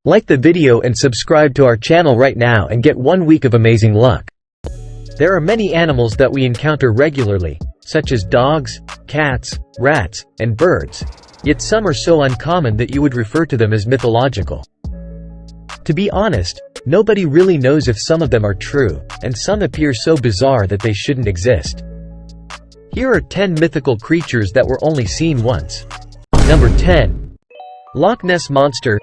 Like the video and subscribe to our channel right now and get 1 week of amazing luck. There are many animals that we encounter regularly, such as dogs, cats, rats, and birds, yet some are so uncommon that you would refer to them as mythological. To be honest, nobody really knows if some of them are true, and some appear so bizarre that they shouldn't exist. Here are 10 mythical creatures that were only seen once. Number 10. Loch Ness Monster.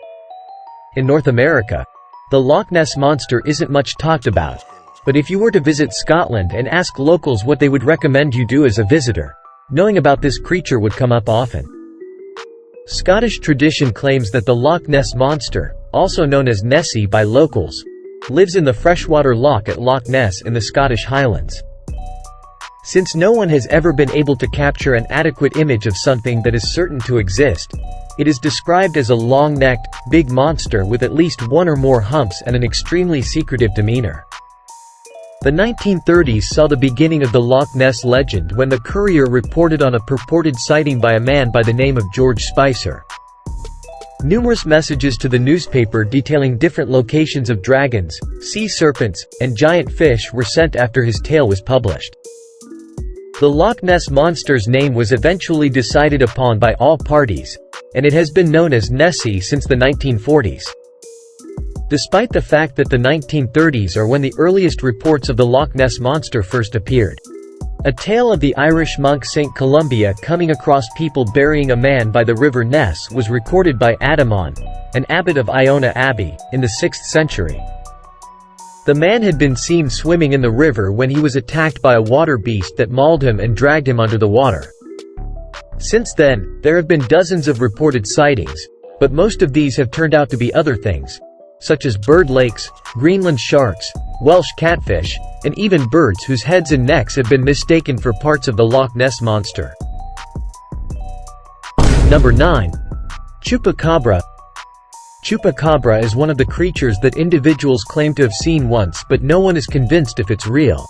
In North America, the Loch Ness Monster isn't much talked about, but if you were to visit Scotland and ask locals what they would recommend you do as a visitor, knowing about this creature would come up often. Scottish tradition claims that the Loch Ness Monster, also known as Nessie by locals, lives in the freshwater loch at Loch Ness in the Scottish Highlands. Since no one has ever been able to capture an adequate image of something that is certain to exist, it is described as a long-necked, big monster with at least one or more humps and an extremely secretive demeanor. The 1930s saw the beginning of the Loch Ness legend when the Courier reported on a purported sighting by a man by the name of George Spicer. Numerous messages to the newspaper detailing different locations of dragons, sea serpents, and giant fish were sent after his tale was published. The Loch Ness Monster's name was eventually decided upon by all parties, and it has been known as Nessie since the 1940s. Despite the fact that the 1930s are when the earliest reports of the Loch Ness Monster first appeared. A tale of the Irish monk St. Columba coming across people burying a man by the river Ness was recorded by Adamon, an abbot of Iona Abbey, in the 6th century. The man had been seen swimming in the river when he was attacked by a water beast that mauled him and dragged him under the water. Since then, there have been dozens of reported sightings, but most of these have turned out to be other things, such as bird lakes, Greenland sharks, Welsh catfish, and even birds whose heads and necks have been mistaken for parts of the Loch Ness Monster. Number 9. Chupacabra. Chupacabra is one of the creatures that individuals claim to have seen once, but no one is convinced if it's real.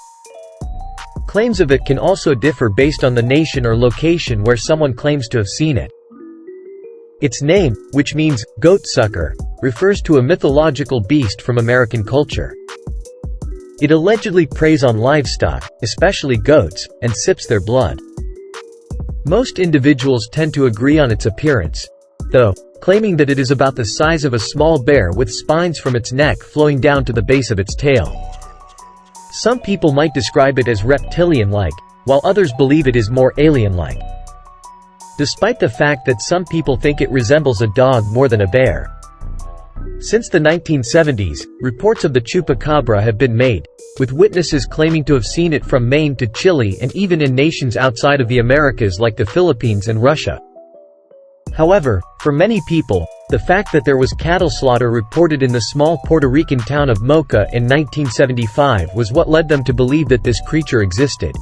Claims of it can also differ based on the nation or location where someone claims to have seen it. Its name, which means goat-sucker, refers to a mythological beast from American culture. It allegedly preys on livestock, especially goats, and sips their blood. Most individuals tend to agree on its appearance, though, claiming that it is about the size of a small bear with spines from its neck flowing down to the base of its tail. Some people might describe it as reptilian-like, while others believe it is more alien-like. Despite the fact that some people think it resembles a dog more than a bear. Since the 1970s, reports of the Chupacabra have been made, with witnesses claiming to have seen it from Maine to Chile and even in nations outside of the Americas like the Philippines and Russia. However, for many people, the fact that there was cattle slaughter reported in the small Puerto Rican town of Mocha in 1975 was what led them to believe that this creature existed.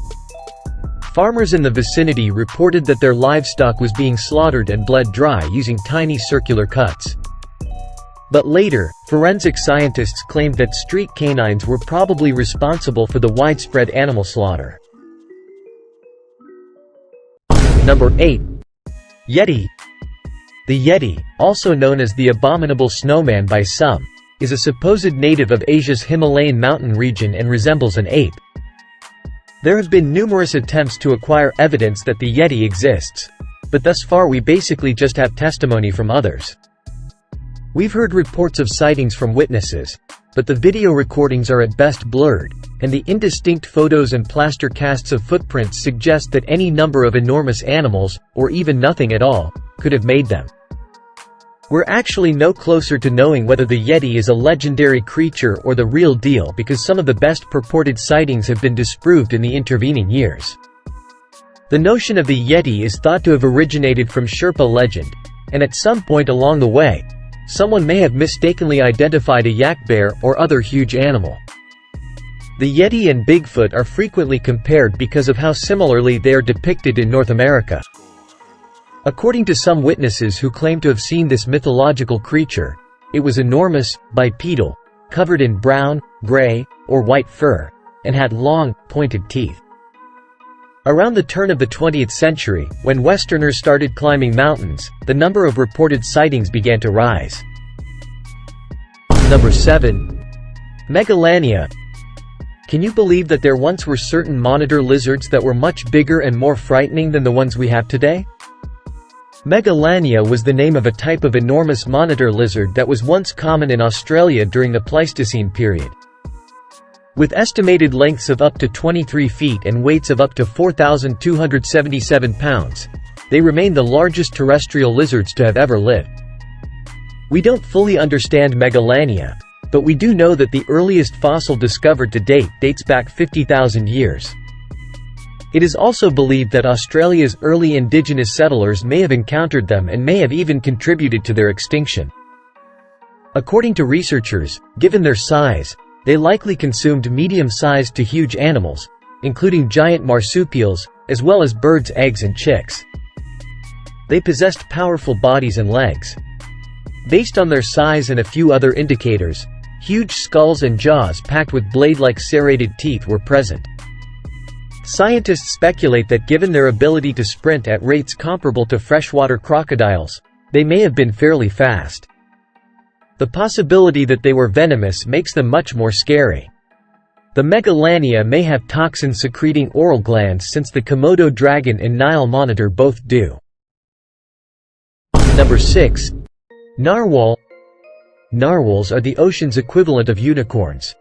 Farmers in the vicinity reported that their livestock was being slaughtered and bled dry using tiny circular cuts. But later, forensic scientists claimed that street canines were probably responsible for the widespread animal slaughter. Number 8. Yeti. The Yeti, also known as the abominable snowman by some, is a supposed native of Asia's Himalayan mountain region and resembles an ape. There have been numerous attempts to acquire evidence that the Yeti exists, but thus far we basically just have testimony from others. We've heard reports of sightings from witnesses, but the video recordings are at best blurred, and the indistinct photos and plaster casts of footprints suggest that any number of enormous animals, or even nothing at all, could have made them. We're actually no closer to knowing whether the Yeti is a legendary creature or the real deal because some of the best purported sightings have been disproved in the intervening years. The notion of the Yeti is thought to have originated from Sherpa legend, and at some point along the way, someone may have mistakenly identified a yak bear or other huge animal. The Yeti and Bigfoot are frequently compared because of how similarly they are depicted in North America. According to some witnesses who claim to have seen this mythological creature, it was enormous, bipedal, covered in brown, gray, or white fur, and had long, pointed teeth. Around the turn of the 20th century, when Westerners started climbing mountains, the number of reported sightings began to rise. Number 7. Megalania. Can you believe that there once were certain monitor lizards that were much bigger and more frightening than the ones we have today? Megalania was the name of a type of enormous monitor lizard that was once common in Australia during the Pleistocene period. With estimated lengths of up to 23 feet and weights of up to 4,277 pounds, they remain the largest terrestrial lizards to have ever lived. We don't fully understand Megalania, but we do know that the earliest fossil discovered to date dates back 50,000 years. It is also believed that Australia's early indigenous settlers may have encountered them and may have even contributed to their extinction. According to researchers, given their size, they likely consumed medium-sized to huge animals, including giant marsupials, as well as birds' eggs and chicks. They possessed powerful bodies and legs. Based on their size and a few other indicators, huge skulls and jaws packed with blade-like serrated teeth were present. Scientists speculate that given their ability to sprint at rates comparable to freshwater crocodiles, they may have been fairly fast. The possibility that they were venomous makes them much more scary. The Megalania may have toxin-secreting oral glands since the Komodo dragon and Nile monitor both do. Number 6. Narwhal. Narwhals are the ocean's equivalent of unicorns.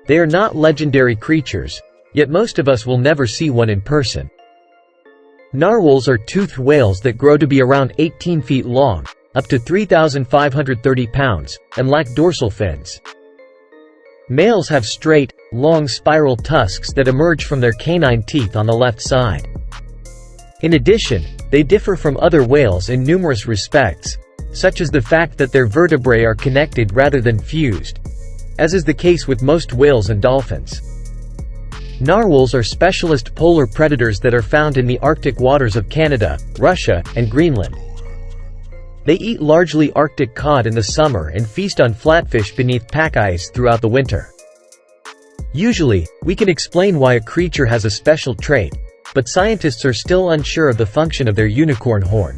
They are not legendary creatures, yet most of us will never see one in person. Narwhals are toothed whales that grow to be around 18 feet long, up to 3,530 pounds, and lack dorsal fins. Males have straight, long spiral tusks that emerge from their canine teeth on the left side. In addition, they differ from other whales in numerous respects, such as the fact that their vertebrae are connected rather than fused, as is the case with most whales and dolphins. Narwhals are specialist polar predators that are found in the Arctic waters of Canada, Russia, and Greenland. They eat largely Arctic cod in the summer and feast on flatfish beneath pack ice throughout the winter. Usually, we can explain why a creature has a special trait, but scientists are still unsure of the function of their unicorn horn.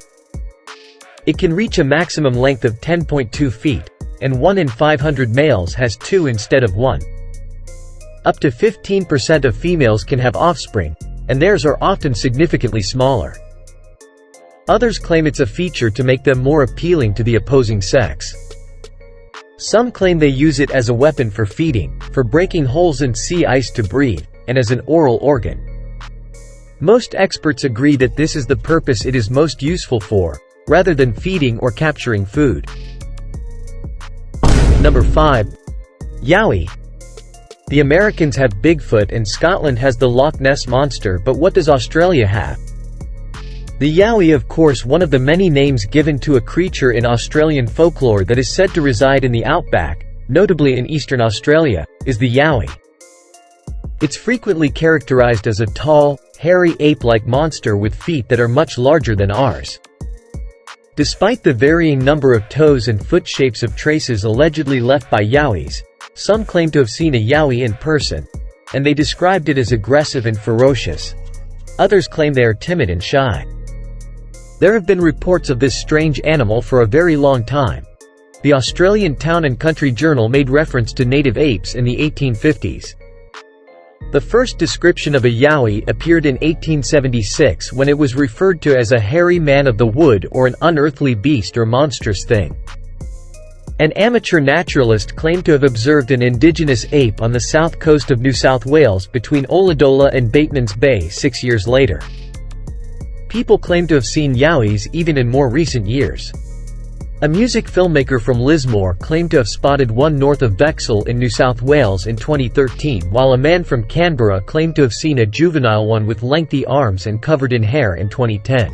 It can reach a maximum length of 10.2 feet, and 1 in 500 males has 2 instead of 1. Up to 15% of females can have offspring, and theirs are often significantly smaller. Others claim it's a feature to make them more appealing to the opposing sex. Some claim they use it as a weapon for feeding, for breaking holes in sea ice to breathe, and as an oral organ. Most experts agree that this is the purpose it is most useful for, rather than feeding or capturing food. Number 5. Yowie. The Americans have Bigfoot and Scotland has the Loch Ness Monster, but what does Australia have? The Yowie, of course, one of the many names given to a creature in Australian folklore that is said to reside in the outback, notably in eastern Australia, is the Yowie. It's frequently characterized as a tall, hairy ape-like monster with feet that are much larger than ours. Despite the varying number of toes and foot shapes of traces allegedly left by Yowies, some claim to have seen a Yowie in person, and they described it as aggressive and ferocious. Others claim they are timid and shy. There have been reports of this strange animal for a very long time. The Australian Town and Country Journal made reference to native apes in the 1850s. The first description of a Yowie appeared in 1876 when it was referred to as a hairy man of the wood or an unearthly beast or monstrous thing. An amateur naturalist claimed to have observed an indigenous ape on the south coast of New South Wales between Ulladulla and Bateman's Bay 6 years later. People claim to have seen Yowies even in more recent years. A music filmmaker from Lismore claimed to have spotted one north of Bexhill in New South Wales in 2013, while a man from Canberra claimed to have seen a juvenile one with lengthy arms and covered in hair in 2010.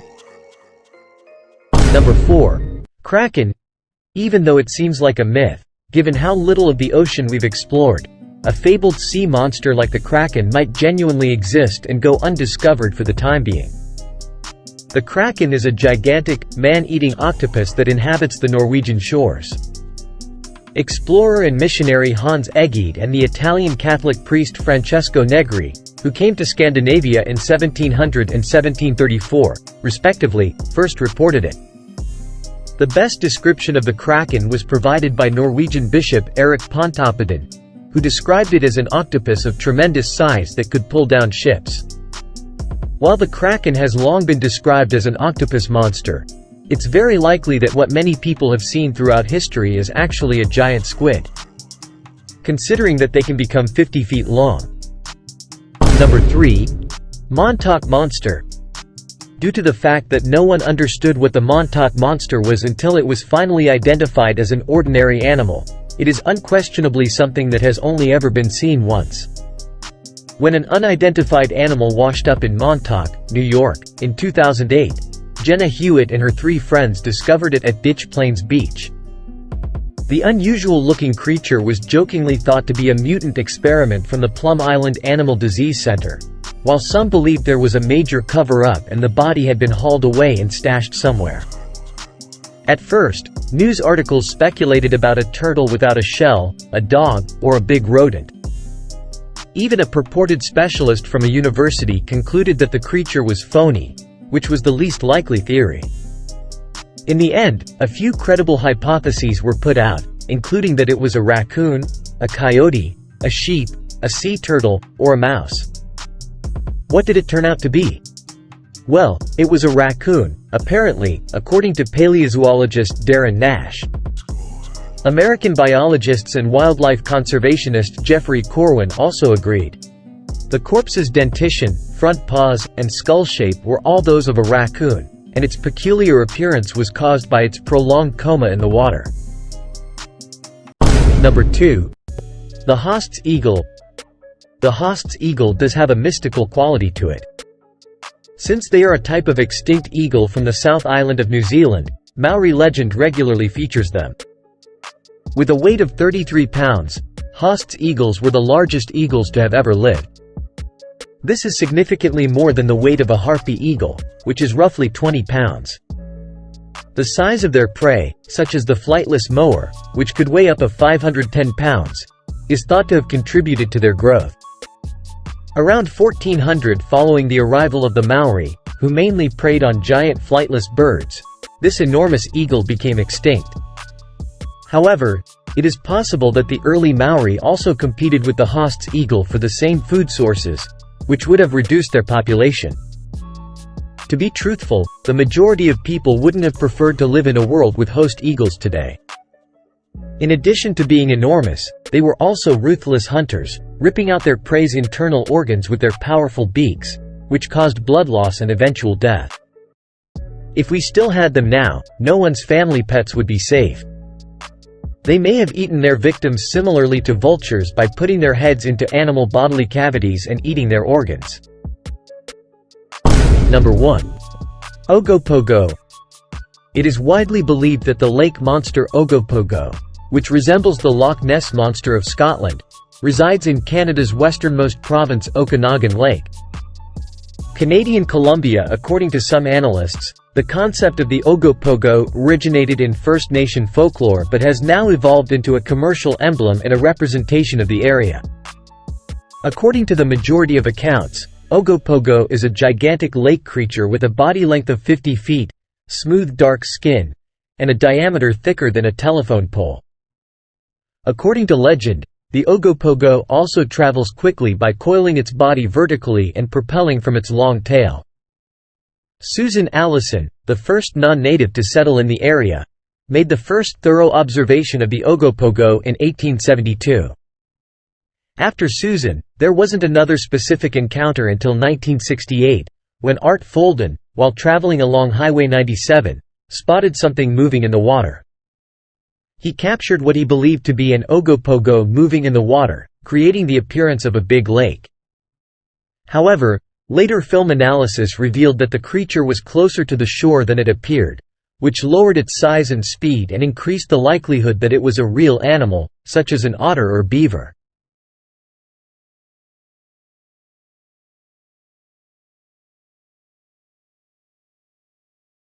Number 4. Kraken. Even though it seems like a myth, given how little of the ocean we've explored, a fabled sea monster like the Kraken might genuinely exist and go undiscovered for the time being. The Kraken is a gigantic, man-eating octopus that inhabits the Norwegian shores. Explorer and missionary Hans Egede and the Italian Catholic priest Francesco Negri, who came to Scandinavia in 1700 and 1734, respectively, first reported it. The best description of the Kraken was provided by Norwegian bishop Erik Pontoppidan, who described it as an octopus of tremendous size that could pull down ships. While the Kraken has long been described as an octopus monster, it's very likely that what many people have seen throughout history is actually a giant squid, considering that they can become 50 feet long. Number 3. Montauk Monster. Due to the fact that no one understood what the Montauk Monster was until it was finally identified as an ordinary animal, it is unquestionably something that has only ever been seen once. When an unidentified animal washed up in Montauk, New York, in 2008, Jenna Hewitt and her 3 friends discovered it at Ditch Plains Beach. The unusual-looking creature was jokingly thought to be a mutant experiment from the Plum Island Animal Disease Center, while some believed there was a major cover-up and the body had been hauled away and stashed somewhere. At first, news articles speculated about a turtle without a shell, a dog, or a big rodent. Even a purported specialist from a university concluded that the creature was phony, which was the least likely theory. In the end, a few credible hypotheses were put out, including that it was a raccoon, a coyote, a sheep, a sea turtle, or a mouse. What did it turn out to be? Well, it was a raccoon, apparently, according to paleozoologist Darren Nash. American biologists and wildlife conservationist Jeffrey Corwin also agreed. The corpse's dentition, front paws, and skull shape were all those of a raccoon, and its peculiar appearance was caused by its prolonged coma in the water. Number 2. The Haast's Eagle. The Haast's eagle does have a mystical quality to it. Since they are a type of extinct eagle from the South Island of New Zealand, Maori legend regularly features them. With a weight of 33 pounds, Haast's eagles were the largest eagles to have ever lived. This is significantly more than the weight of a harpy eagle, which is roughly 20 pounds. The size of their prey, such as the flightless moa, which could weigh up to 510 pounds, is thought to have contributed to their growth. Around 1400, following the arrival of the Maori, who mainly preyed on giant flightless birds, this enormous eagle became extinct. However, it is possible that the early Maori also competed with the Haast's eagle for the same food sources, which would have reduced their population. To be truthful, the majority of people wouldn't have preferred to live in a world with host eagles today. In addition to being enormous, they were also ruthless hunters, ripping out their prey's internal organs with their powerful beaks, which caused blood loss and eventual death. If we still had them now, no one's family pets would be safe. They may have eaten their victims similarly to vultures by putting their heads into animal bodily cavities and eating their organs. Number 1. Ogopogo. It is widely believed that the lake monster Ogopogo, which resembles the Loch Ness monster of Scotland, resides in Canada's westernmost province Okanagan Lake. Canadian Columbia. According to some analysts, the concept of the Ogopogo originated in First Nation folklore but has now evolved into a commercial emblem and a representation of the area. According to the majority of accounts, Ogopogo is a gigantic lake creature with a body length of 50 feet, smooth dark skin, and a diameter thicker than a telephone pole. According to legend, the Ogopogo also travels quickly by coiling its body vertically and propelling from its long tail. Susan Allison, the first non-native to settle in the area, made the first thorough observation of the Ogopogo in 1872. After Susan, there wasn't another specific encounter until 1968, when Art Folden, while traveling along Highway 97, spotted something moving in the water. He captured what he believed to be an Ogopogo moving in the water, creating the appearance of a big lake. However, later film analysis revealed that the creature was closer to the shore than it appeared, which lowered its size and speed and increased the likelihood that it was a real animal, such as an otter or beaver.